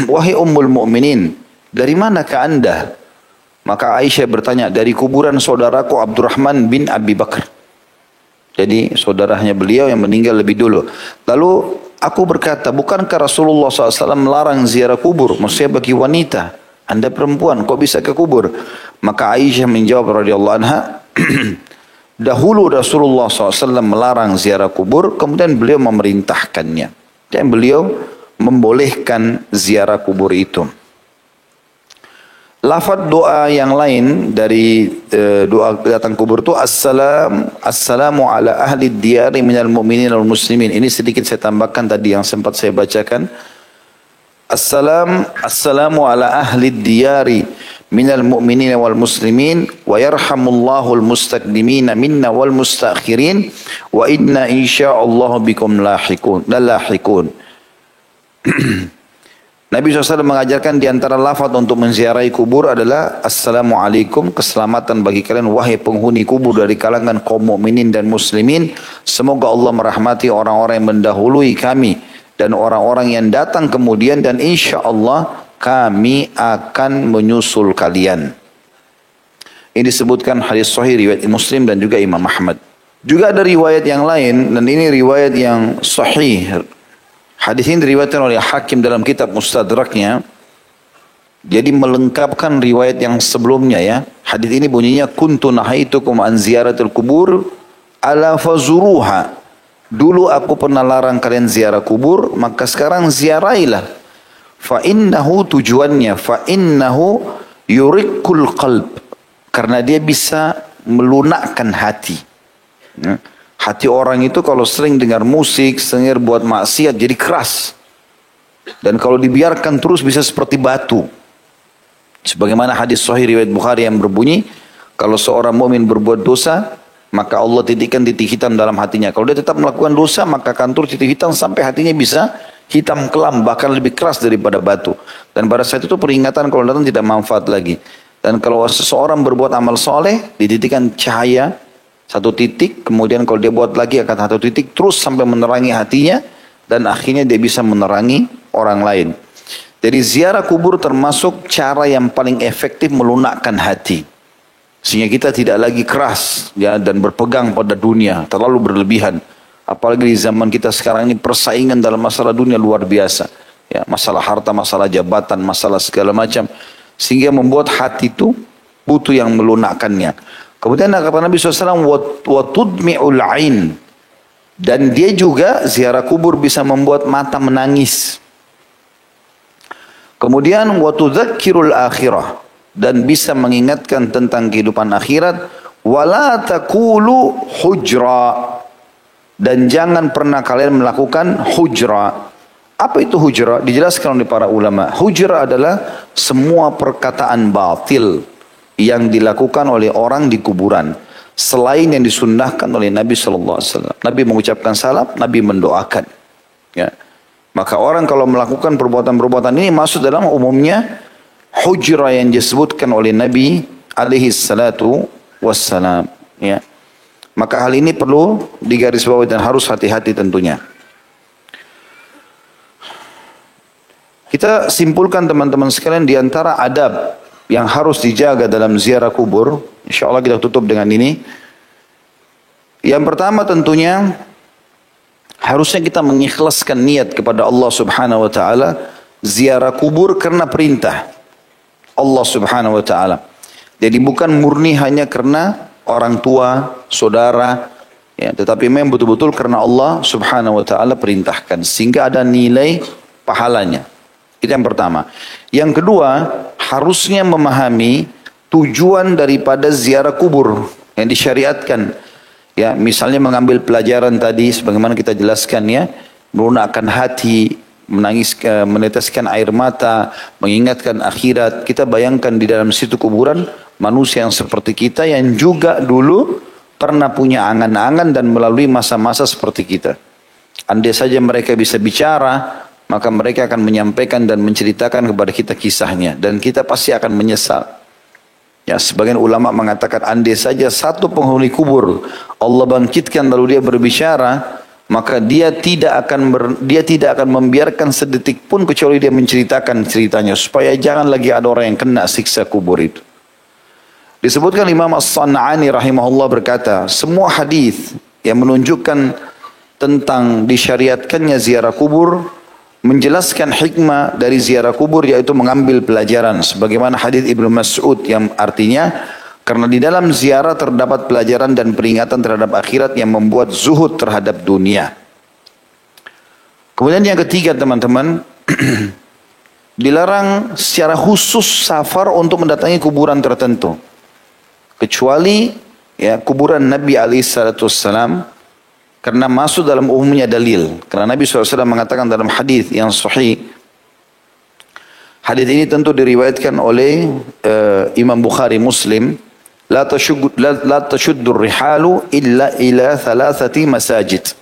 wahai ummul mu'minin, dari manakah anda? Maka Aisyah bertanya, dari kuburan saudaraku Abdurrahman bin Abi Bakar. Jadi saudaranya beliau yang meninggal lebih dulu. Lalu aku berkata, bukankah Rasulullah SAW melarang ziarah kubur? Maksudnya bagi wanita, anda perempuan, kok bisa ke kubur? Maka Aisyah menjawab radhiyallahu anha, dahulu Rasulullah SAW melarang ziarah kubur, kemudian beliau memerintahkannya. Dan beliau membolehkan ziarah kubur itu. Lafaz doa yang lain dari doa datang kubur itu assalamu ala ahli diyari minal mu'minin wal muslimin. Ini sedikit saya tambahkan tadi yang sempat saya bacakan. Assalamu ala ahli diyari minal mu'minin wal muslimin wa yarhamullahu al mustaqdimina minna wal mustakhirin wa inna insyaallah bikum lahiqun. Nabi SAW mengajarkan di antara lafaz untuk menziarahi kubur adalah Assalamualaikum, keselamatan bagi kalian wahai penghuni kubur dari kalangan kaum mukminin dan muslimin. Semoga Allah merahmati orang-orang yang mendahului kami dan orang-orang yang datang kemudian, dan insya Allah kami akan menyusul kalian. Ini disebutkan hadis sahih riwayat Muslim dan juga Imam Ahmad. Juga ada riwayat yang lain, dan ini riwayat yang sahih. Hadis ini diriwayatkan oleh Hakim dalam kitab Mustadraknya. Jadi melengkapkan riwayat yang sebelumnya, ya. Hadis ini bunyinya kuntu nahaitukum an ziyaratil kubur ala fazuruha. Dulu aku pernah larang kalian ziarah kubur, maka sekarang ziarahilah. Fa innahu, tujuannya fa innahu yuriqul qalb, karena dia bisa melunakkan hati. Ya. Hati orang itu kalau sering dengar musik, sering buat maksiat jadi keras. Dan kalau dibiarkan terus bisa seperti batu. Sebagaimana hadis sahih riwayat Bukhari yang berbunyi, kalau seorang mukmin berbuat dosa, maka Allah titikkan titik hitam dalam hatinya. Kalau dia tetap melakukan dosa, maka akan turun titik hitam sampai hatinya bisa hitam kelam, bahkan lebih keras daripada batu. Dan pada saat itu peringatan kalau datang tidak manfaat lagi. Dan kalau seseorang berbuat amal soleh, ditikkan cahaya satu titik, kemudian kalau dia buat lagi akan satu titik, terus sampai menerangi hatinya, dan akhirnya dia bisa menerangi orang lain. Jadi ziarah kubur termasuk cara yang paling efektif melunakkan hati. Sehingga kita tidak lagi keras, ya, dan berpegang pada dunia, terlalu berlebihan. Apalagi di zaman kita sekarang ini persaingan dalam masalah dunia luar biasa. Ya, masalah harta, masalah jabatan, masalah segala macam. Sehingga membuat hati itu butuh yang melunakkannya. Kemudian kata Nabi SAW, وَتُدْمِعُ الْعَيْنِ, dan dia juga ziarah kubur bisa membuat mata menangis. Kemudian وَتُذَكِّرُ الْآخِرَةِ, dan bisa mengingatkan tentang kehidupan akhirat. وَلَا تَكُولُ حُجْرًا, dan jangan pernah kalian melakukan hujra. Apa itu hujrah? Dijelaskan oleh para ulama. Hujrah adalah semua perkataan batil yang dilakukan oleh orang di kuburan selain yang disunnahkan oleh Nabi Sallallahu Alaihi Wasallam. Nabi mengucapkan salam, Nabi mendoakan. Ya. Maka orang kalau melakukan perbuatan-perbuatan ini masuk dalam umumnya hujrah yang disebutkan oleh Nabi alaihi salatu wassalam. Ya. Maka hal ini perlu digarisbawahi dan harus hati-hati tentunya. Kita simpulkan teman-teman sekalian di antara adab yang harus dijaga dalam ziarah kubur. Insya Allah kita tutup dengan ini. Yang pertama tentunya harusnya kita mengikhlaskan niat kepada Allah Subhanahu wa taala ziarah kubur karena perintah Allah Subhanahu wa taala. Jadi bukan murni hanya karena orang tua, saudara, ya, tetapi memang betul-betul karena Allah Subhanahu wa taala perintahkan sehingga ada nilai pahalanya. Itu yang pertama. Yang kedua, harusnya memahami tujuan daripada ziarah kubur yang disyariatkan. Ya, misalnya mengambil pelajaran tadi sebagaimana kita jelaskan ya, melunakkan hati, menangis, meneteskan air mata, mengingatkan akhirat. Kita bayangkan di dalam situ kuburan manusia yang seperti kita yang juga dulu pernah punya angan-angan dan melalui masa-masa seperti kita. Andai saja mereka bisa bicara, maka mereka akan menyampaikan dan menceritakan kepada kita kisahnya dan kita pasti akan menyesal. Ya, sebagian ulama mengatakan andai saja satu penghuni kubur Allah bangkitkan lalu dia berbicara, maka dia tidak akan membiarkan sedetik pun kecuali dia menceritakan ceritanya supaya jangan lagi ada orang yang kena siksa kubur itu. Disebutkan Imam As-San'ani rahimahullah berkata, semua hadis yang menunjukkan tentang disyariatkannya ziarah kubur menjelaskan hikmah dari ziarah kubur yaitu mengambil pelajaran sebagaimana hadis Ibnu Mas'ud yang artinya karena di dalam ziarah terdapat pelajaran dan peringatan terhadap akhirat yang membuat zuhud terhadap dunia. Kemudian yang ketiga teman-teman, dilarang secara khusus safar untuk mendatangi kuburan tertentu kecuali ya kuburan Nabi alaihissalam. Karena masuk dalam umumnya dalil. Karena Nabi SAW mengatakan dalam hadis yang sahih. Hadis ini tentu diriwayatkan oleh Imam Bukhari Muslim. La tashuddur rihalu illa ila thalathati masajid.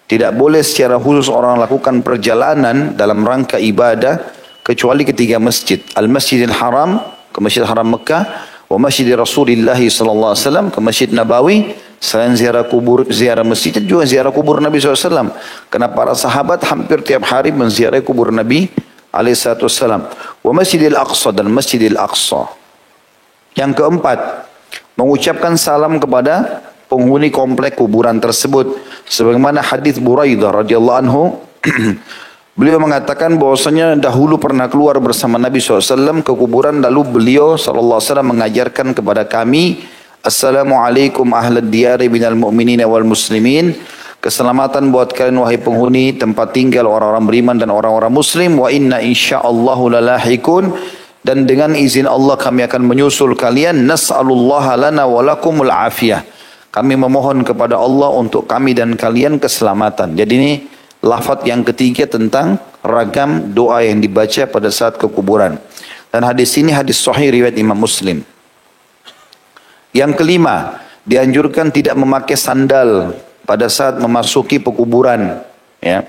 Tidak boleh secara khusus orang lakukan perjalanan dalam rangka ibadah kecuali ketiga masjid. Al-Masjidil Haram, ke Masjid Haram Mekah. Wa Masjid Rasulullah SAW, ke Masjid Nabawi. Selain ziarah kubur, ziarah masjid juga ziarah kubur Nabi SAW. Karena para sahabat hampir tiap hari menziarahi kubur Nabi SAW. Wa Masjidil Aqsa dan Masjidil Aqsa. Yang keempat, mengucapkan salam kepada penghuni komplek kuburan tersebut. Sebagaimana hadis Buraidah radhiyallahu anhu, beliau mengatakan bahwasanya dahulu pernah keluar bersama Nabi SAW ke kuburan lalu beliau SAW mengajarkan kepada kami, Assalamualaikum ahlad diyari minal mu'minina wal muslimin. Keselamatan buat kalian wahai penghuni tempat tinggal orang-orang beriman dan orang-orang muslim. Wa inna insya'allahu lalahikun. Dan dengan izin Allah kami akan menyusul kalian. Nas'alullaha lana walakumul afiyah. Kami memohon kepada Allah untuk kami dan kalian keselamatan. Jadi ini lafaz yang ketiga tentang ragam doa yang dibaca pada saat kekuburan. Dan hadis ini hadis sahih riwayat Imam Muslim. Yang kelima, dianjurkan tidak memakai sandal pada saat memasuki pekuburan. Ya.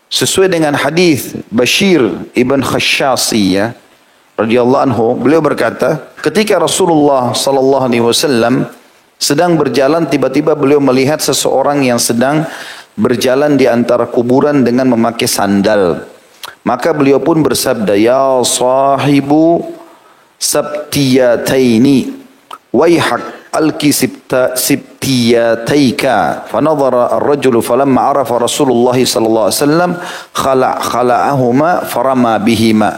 Sesuai dengan hadis Bashir ibn Khashasi ya, radhiyallahu anhu, beliau berkata, ketika Rasulullah sallallahu alaihi wasallam sedang berjalan, tiba-tiba beliau melihat seseorang yang sedang berjalan di antara kuburan dengan memakai sandal. Maka beliau pun bersabda, ya sahibu sabtiyataini ويحك ألقي سبتياتيك فنظر الرجل فلما عرف رسول الله صلى الله عليه وسلم خلعهما فرمى بهما.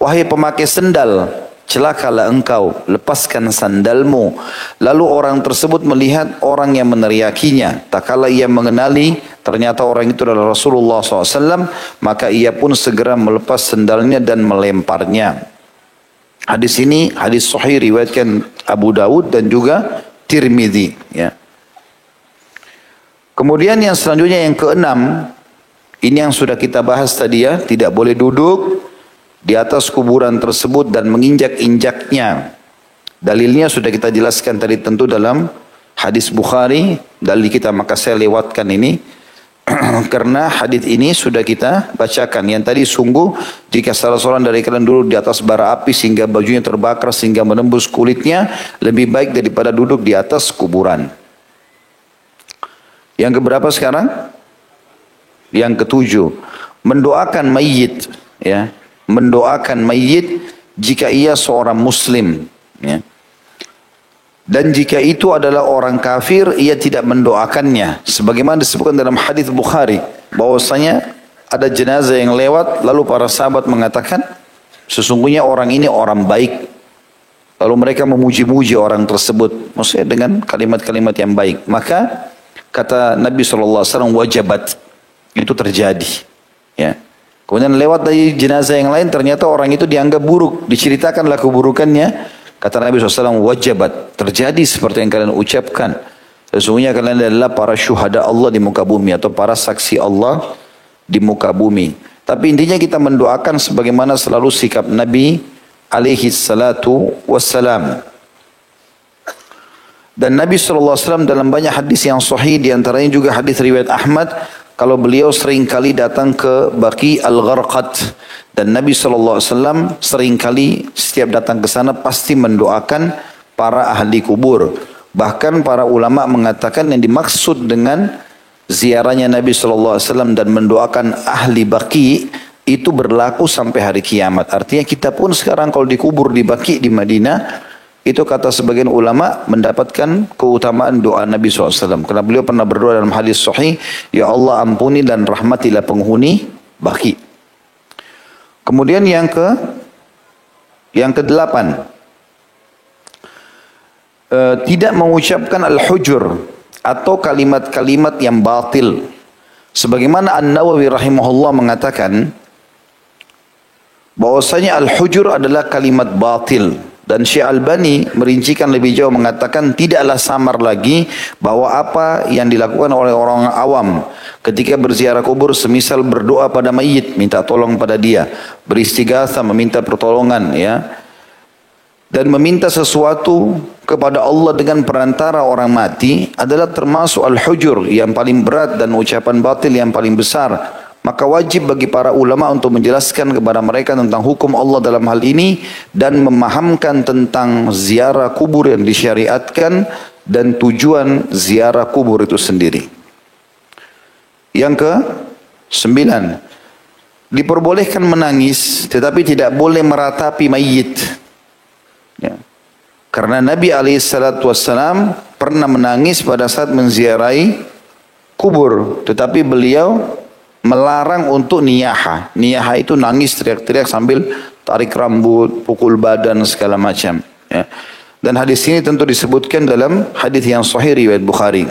Wahai pemakai sandal, celakalah engkau, lepaskan sandalmu. Lalu orang tersebut melihat orang yang meneriakinya. Tak kala ia mengenali ternyata orang itu adalah Rasulullah SAW, maka ia pun segera melepas sandalnya dan melemparnya. Hadis ini hadis sahih riwayatkan Abu Dawud dan juga Tirmidzi. Ya. Kemudian yang selanjutnya yang keenam, Ini yang sudah kita bahas tadi ya, tidak boleh duduk di atas kuburan tersebut dan menginjak-injaknya. Dalilnya sudah kita jelaskan tadi tentu dalam hadis Bukhari, dalil kita, maka saya lewatkan ini. Karena hadis ini sudah kita bacakan. Yang tadi sungguh jika salah seorang dari kalian duduk di atas bara api sehingga bajunya terbakar sehingga menembus kulitnya, lebih baik daripada duduk di atas kuburan. Yang keberapa sekarang? Yang ketujuh, mendoakan mayit, ya, mendoakan mayit jika ia seorang muslim, ya. Dan jika itu adalah orang kafir, ia tidak mendoakannya. Sebagaimana disebutkan dalam hadis Bukhari, bahwasanya ada jenazah yang lewat, lalu para sahabat mengatakan, sesungguhnya orang ini orang baik. Lalu mereka memuji-muji orang tersebut, maksudnya dengan kalimat-kalimat yang baik. Maka kata Nabi SAW, wajabat, itu terjadi. Ya. Kemudian lewat dari jenazah yang lain, ternyata orang itu dianggap buruk, diceritakanlah keburukannya. Kata Nabi SAW, wajabat, terjadi seperti yang kalian ucapkan. Sesungguhnya kalian adalah para syuhada Allah di muka bumi, atau para saksi Allah di muka bumi. Tapi intinya kita mendoakan sebagaimana selalu sikap Nabi alaihi salatu wassalam. Dan Nabi SAW dalam banyak hadis yang sahih, diantaranya juga hadis riwayat Ahmad, kalau beliau sering kali datang ke Baqi al-Gharqad. Dan Nabi SAW sering kali setiap datang ke sana pasti mendoakan para ahli kubur. Bahkan para ulama mengatakan yang dimaksud dengan ziarahnya Nabi SAW dan mendoakan ahli Baqi itu berlaku sampai hari kiamat. Artinya kita pun sekarang kalau dikubur di Baqi di Madinah, itu kata sebagian ulama mendapatkan keutamaan doa Nabi SAW. Karena beliau pernah berdoa dalam hadis sahih, ya Allah ampuni dan rahmatilah penghuni Baqi. Kemudian yang kedelapan, tidak mengucapkan al-hujur atau kalimat-kalimat yang batil. Sebagaimana An-Nawawi rahimahullah mengatakan bahwasanya al-hujur adalah kalimat batil. Dan Syekh Albani merincikan lebih jauh mengatakan tidaklah samar lagi bahwa apa yang dilakukan oleh orang awam ketika berziarah kubur, semisal berdoa pada mayit, minta tolong pada dia, beristighatsah, meminta pertolongan, ya, dan meminta sesuatu kepada Allah dengan perantara orang mati adalah termasuk al-hujur yang paling berat dan ucapan batil yang paling besar. Maka wajib bagi para ulama untuk menjelaskan kepada mereka tentang hukum Allah dalam hal ini dan memahamkan tentang ziarah kubur yang disyariatkan dan tujuan ziarah kubur itu sendiri. Yang ke-9, diperbolehkan menangis tetapi tidak boleh meratapi mayit. Ya. Karena Nabi SAW pernah menangis pada saat menziarahi kubur, tetapi beliau melarang untuk niyaha. Niyaha itu nangis teriak-teriak sambil tarik rambut, pukul badan segala macam. Ya. Dan hadis ini tentu disebutkan dalam hadis yang sahih riwayat Bukhari.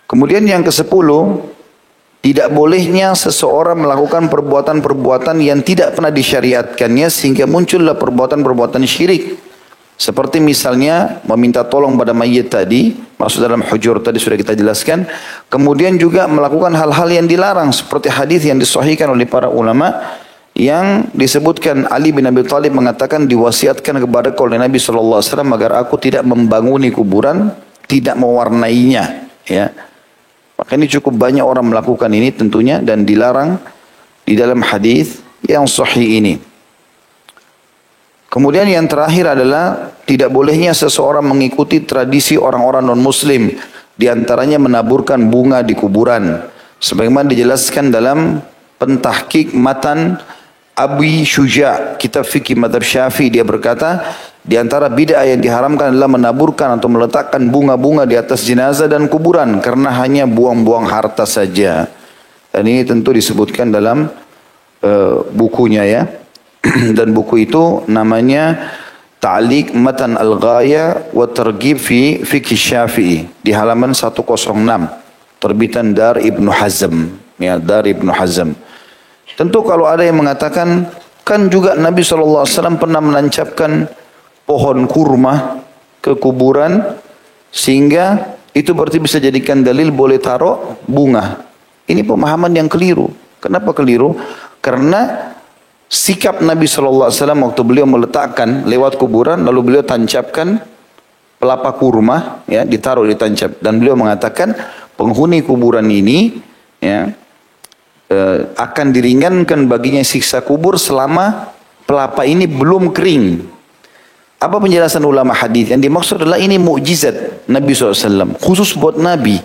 Kemudian yang ke-10, tidak bolehnya seseorang melakukan perbuatan-perbuatan yang tidak pernah disyariatkannya sehingga muncullah perbuatan-perbuatan syirik. Seperti misalnya meminta tolong pada mayit tadi, maksud dalam hujur tadi sudah kita jelaskan. Kemudian juga melakukan hal-hal yang dilarang seperti hadis yang disahihkan oleh para ulama yang disebutkan Ali bin Abi Thalib mengatakan diwasiatkan kepada oleh Nabi SAW agar aku tidak membanguni kuburan, tidak mewarnainya. Ya. Maka ini cukup banyak orang melakukan ini tentunya dan dilarang di dalam hadis yang sahih ini. Kemudian yang terakhir adalah tidak bolehnya seseorang mengikuti tradisi orang-orang non-muslim. Di antaranya menaburkan bunga di kuburan. Sebagaimana dijelaskan dalam pentahqiq matan Abi Syuja, kitab fikih mazhab Syafi'i, dia berkata, di antara bid'ah yang diharamkan adalah menaburkan atau meletakkan bunga-bunga di atas jenazah dan kuburan karena hanya buang-buang harta saja. Dan ini tentu disebutkan dalam bukunya ya. Dan buku itu namanya Ta'liq Matan Al-Ghaya wa Targhib fi Fiqh Syafi'i di halaman 106, terbitan Dar Ibnu Hazm, ya, Dar Ibnu Hazm. Tentu kalau ada yang mengatakan kan juga Nabi SAW pernah menancapkan pohon kurma ke kuburan sehingga itu berarti bisa jadikan dalil boleh taruh bunga. Ini pemahaman yang keliru. Kenapa keliru? Karena sikap Nabi SAW waktu beliau meletakkan lewat kuburan, lalu beliau tancapkan pelapa kurma, ya, ditaruh ditancap, dan beliau mengatakan penghuni kuburan ini, ya, akan diringankan baginya siksa kubur selama pelapa ini belum kering. Apa penjelasan ulama hadis? Yang dimaksud adalah ini mukjizat Nabi SAW, khusus buat Nabi.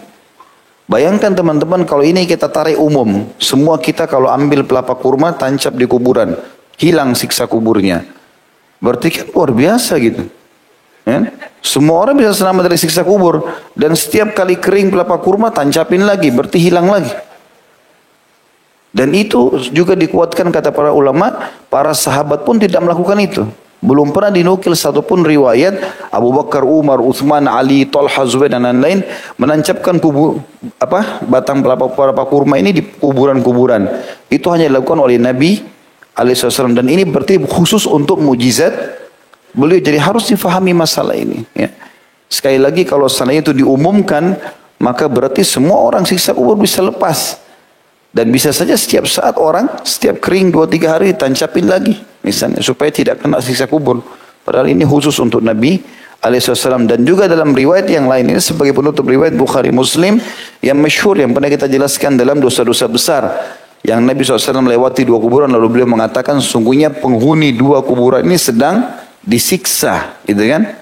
Bayangkan teman-teman kalau ini kita tarik umum, semua kita kalau ambil pelapa kurma tancap di kuburan, hilang siksa kuburnya. Berarti kan luar biasa gitu. Ya? Semua orang bisa selamat dari siksa kubur, dan setiap kali kering pelapa kurma tancapin lagi, berarti hilang lagi. Dan itu juga dikuatkan kata para ulama, para sahabat pun tidak melakukan itu. Belum pernah dinukil satupun riwayat Abu Bakar, Umar, Uthman, Ali, Talha, Zubair dan lain-lain menancapkan batang pelapa kurma ini di kuburan-kuburan. Itu hanya dilakukan oleh Nabi alaihissalam, dan ini berarti khusus untuk mujizat beliau. Jadi harus difahami masalah ini. Ya. Sekali lagi kalau seandainya itu diumumkan, maka berarti semua orang siksa kubur bisa lepas. Dan bisa saja setiap saat orang, setiap kering 2-3 hari tancapin lagi. Misalnya supaya tidak kena siksa kubur. Padahal ini khusus untuk Nabi alaihissalam. Dan juga dalam riwayat yang lain, ini sebagai penutup riwayat Bukhari Muslim yang masyhur, yang pernah kita jelaskan dalam dosa-dosa besar. Yang Nabi SAW melewati 2 kuburan lalu beliau mengatakan sungguhnya penghuni 2 kuburan ini sedang disiksa. Gitu kan?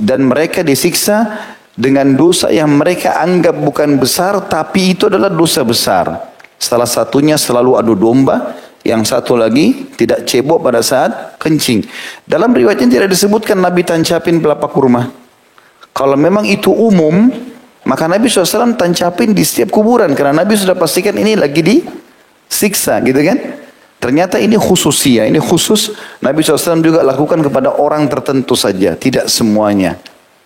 Dan mereka disiksa dengan dosa yang mereka anggap bukan besar, tapi itu adalah dosa besar. Salah satunya selalu adu domba, yang satu lagi tidak cebok pada saat kencing. Dalam riwayatnya tidak disebutkan Nabi tancapin pelapa kurma. Kalau memang itu umum, maka Nabi SAW tancapin di setiap kuburan, karena Nabi sudah pastikan ini lagi disiksa, gitu kan? Ternyata ini khususia, ini khusus Nabi SAW juga lakukan kepada orang tertentu saja, tidak semuanya.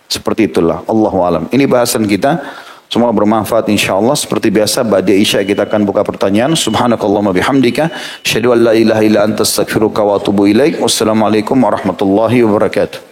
Seperti itulah, Allahu a'lam. Ini bahasan kita, semoga bermanfaat insyaallah. Seperti biasa ba'da isya kita akan buka pertanyaan. Subhanakallahumma bihamdika, asyhadu an la ilaha illa anta astaghfiruka wa atubu ilaik. Wassalamualaikum warahmatullahi wabarakatuh.